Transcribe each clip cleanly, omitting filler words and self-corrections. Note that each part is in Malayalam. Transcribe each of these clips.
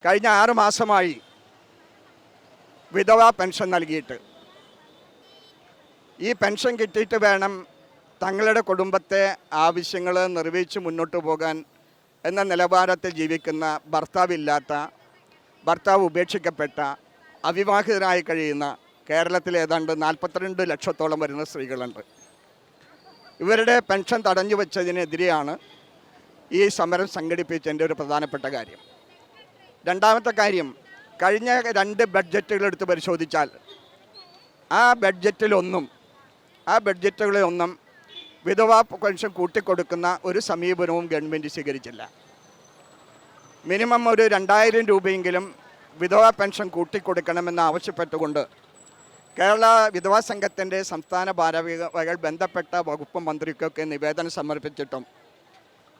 കഴിഞ്ഞ 6 മാസമായി വിധവാ പെൻഷൻ നൽകിയിട്ട് ഈ പെൻഷൻ കിട്ടിയിട്ട് വേണം തങ്ങളുടെ കുടുംബത്തെ ആവശ്യങ്ങൾ നിർവഹിച്ച് മുന്നോട്ട് പോകാൻ എന്ന നിലവാരത്തിൽ ജീവിക്കുന്ന ഭർത്താവ് ഉപേക്ഷിക്കപ്പെട്ട അവിവാഹിതരായി കഴിയുന്ന കേരളത്തിൽ ഏതാണ്ട് 42 ലക്ഷത്തോളം വരുന്ന സ്ത്രീകളുണ്ട്. ഇവരുടെ പെൻഷൻ തടഞ്ഞു വെച്ചതിനെതിരെയാണ് ഈ സമരം സംഘടിപ്പിച്ചതിൻ്റെ ഒരു പ്രധാനപ്പെട്ട കാര്യം. രണ്ടാമത്തെ കാര്യം, കഴിഞ്ഞ 2 ബഡ്ജറ്റുകൾ എടുത്ത് പരിശോധിച്ചാൽ ആ ബഡ്ജറ്റുകളിലൊന്നും വിധവാ പെൻഷൻ കൂട്ടിക്കൊടുക്കുന്ന ഒരു സമീപനവും ഗവൺമെൻറ് സ്വീകരിച്ചില്ല. മിനിമം ഒരു 2000 രൂപയെങ്കിലും വിധവാ പെൻഷൻ കൂട്ടിക്കൊടുക്കണമെന്ന് ആവശ്യപ്പെട്ടുകൊണ്ട് കേരള വിധവാ സംഘത്തിൻ്റെ സംസ്ഥാന ഭാരവാഹികൾ ബന്ധപ്പെട്ട വകുപ്പ് മന്ത്രിക്കൊക്കെ നിവേദനം സമർപ്പിച്ചിട്ടും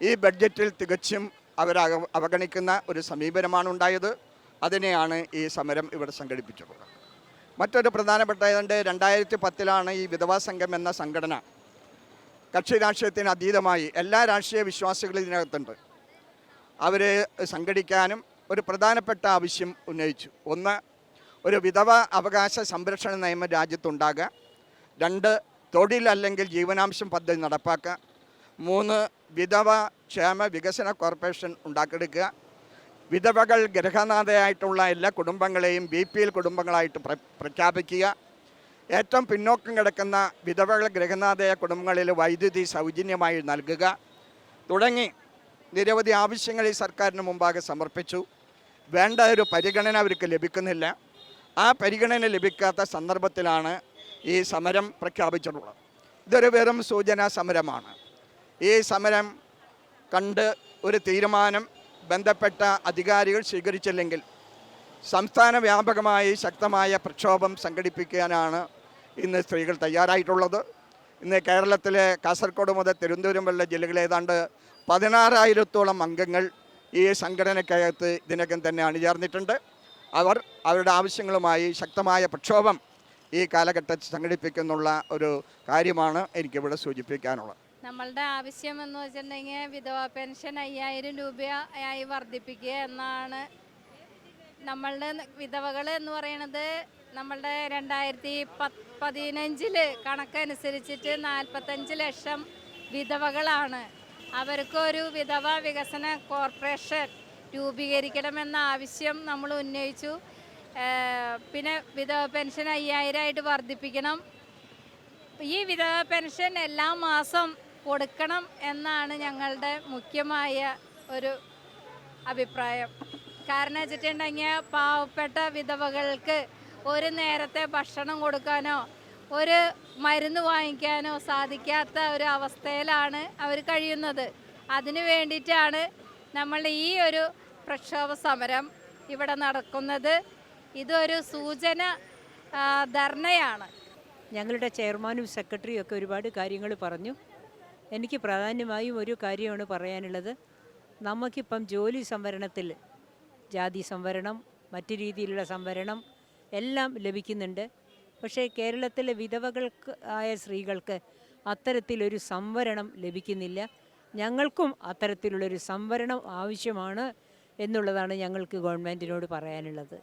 ഈ ബഡ്ജറ്റിൽ തികച്ചും അവഗണിക്കുന്ന ഒരു സമീപനമാണ് ഉണ്ടായത്. അതിനെയാണ് ഈ സമരം ഇവിടെ സംഘടിപ്പിച്ചിട്ടുള്ളത്. മറ്റൊരു പ്രധാനപ്പെട്ട 2010 ഈ വിധവാ സംഘം എന്ന സംഘടന കക്ഷി രാഷ്ട്രീയത്തിന് അതീതമായി എല്ലാ രാഷ്ട്രീയ വിശ്വാസികളും ഇതിനകത്തുണ്ട്. അവർ സംഘടിക്കാനും ഒരു പ്രധാനപ്പെട്ട ആവശ്യം ഉന്നയിച്ചു. ഒന്ന്, ഒരു വിധവ അവകാശ സംരക്ഷണ നിയമം രാജ്യത്തുണ്ടാകുക. 2, തൊഴിൽ അല്ലെങ്കിൽ ജീവനാംശം പദ്ധതി നടപ്പാക്കുക. 3, വിധവ ക്ഷേമ വികസന കോർപ്പറേഷൻ ഉണ്ടാക്കിയെടുക്കുക. വിധവകൾ ഗൃഹനാഥയായിട്ടുള്ള എല്ലാ കുടുംബങ്ങളെയും BPL കുടുംബങ്ങളായിട്ട് പ്രഖ്യാപിക്കുക. ഏറ്റവും പിന്നോക്കം കിടക്കുന്ന വിധവകൾ ഗൃഹനാഥയ കുടുംബങ്ങളിൽ വൈദ്യുതി സൗജന്യമായി നൽകുക തുടങ്ങി നിരവധി ആവശ്യങ്ങൾ ഈ സർക്കാരിന് മുമ്പാകെ സമർപ്പിച്ചു. വേണ്ട ഒരു പരിഗണന അവർക്ക് ലഭിക്കുന്നില്ല. ആ പരിഗണന ലഭിക്കാത്ത സന്ദർഭത്തിലാണ് ഈ സമരം പ്രഖ്യാപിച്ചിട്ടുള്ളത്. ഇതൊരു വെറും സൂചനാ സമരമാണ്. ഈ സമരം കണ്ട് ഒരു തീരുമാനം ബന്ധപ്പെട്ട അധികാരികൾ സ്വീകരിച്ചില്ലെങ്കിൽ സംസ്ഥാന വ്യാപകമായി ശക്തമായ പ്രക്ഷോഭം സംഘടിപ്പിക്കാനാണ് ഇന്ന് സ്ത്രീകൾ തയ്യാറായിട്ടുള്ളത്. ഇന്ന് കേരളത്തിലെ കാസർഗോഡ് മുതൽ തിരുവനന്തപുരം വരെ ജില്ലകളിൽ ഏതാണ്ട് 16,000-ഓളം അംഗങ്ങൾ ഈ സംഘടനയ്ക്കകത്ത് ഇതിനകം തന്നെ അണിചേർന്നിട്ടുണ്ട്. അവരുടെ ആവശ്യങ്ങളുമായി ശക്തമായ പ്രക്ഷോഭം ഈ കാലഘട്ടത്തിൽ സംഘടിപ്പിക്കുന്നുള്ള ഒരു കാര്യമാണ് എനിക്കിവിടെ സൂചിപ്പിക്കാനുള്ളത്. നമ്മളുടെ ആവശ്യം എന്ന് വെച്ചിട്ടുണ്ടെങ്കിൽ വിധവാ പെൻഷൻ 5000 രൂപയായി വർദ്ധിപ്പിക്കുക എന്നാണ്. നമ്മളുടെ വിധവകൾ എന്ന് പറയുന്നത് നമ്മളുടെ 2015 കണക്കനുസരിച്ചിട്ട് 45 ലക്ഷം വിധവകളാണ്. അവർക്കൊരു വിധവ വികസന കോർപ്പറേഷൻ രൂപീകരിക്കണമെന്ന ആവശ്യം നമ്മൾ ഉന്നയിച്ചു. പിന്നെ വിധവ പെൻഷൻ 5000 വർദ്ധിപ്പിക്കണം. ഈ വിധവ പെൻഷൻ എല്ലാ മാസം കൊടുക്കണം എന്നാണ് ഞങ്ങളുടെ മുഖ്യമായ ഒരു അഭിപ്രായം. കാരണം വെച്ചിട്ടുണ്ടെങ്കിൽ പാവപ്പെട്ട വിധവകൾക്ക് ഒരു നേരത്തെ ഭക്ഷണം കൊടുക്കാനോ ഒരു മരുന്ന് വാങ്ങിക്കാനോ സാധിക്കാത്ത ഒരു അവസ്ഥയിലാണ് അവർ കഴിയുന്നത്. അതിനു വേണ്ടിയിട്ടാണ് നമ്മൾ ഈ ഒരു പ്രക്ഷോഭ സമരം ഇവിടെ നടക്കുന്നത്. ഇതൊരു സൂചന ധർണയാണ്. ഞങ്ങളുടെ ചെയർമാനും സെക്രട്ടറിയും ഒക്കെ ഒരുപാട് കാര്യങ്ങൾ പറഞ്ഞു. എനിക്ക് പ്രധാനമായും ഒരു കാര്യമാണ് പറയാനുള്ളത്. നമുക്കിപ്പം ജോലി സംവരണത്തിൽ ജാതി സംവരണം, മറ്റു രീതിയിലുള്ള സംവരണം എല്ലാം ലഭിക്കുന്നുണ്ട്. പക്ഷേ കേരളത്തിലെ വിധവകൾക്ക് ആയ സ്ത്രീകൾക്ക് അത്തരത്തിലൊരു സംവരണം ലഭിക്കുന്നില്ല. ഞങ്ങൾക്കും അത്തരത്തിലുള്ളൊരു സംവരണം ആവശ്യമാണ് എന്നുള്ളതാണ് ഞങ്ങൾക്ക് ഗവൺമെൻറ്റിനോട് പറയാനുള്ളത്.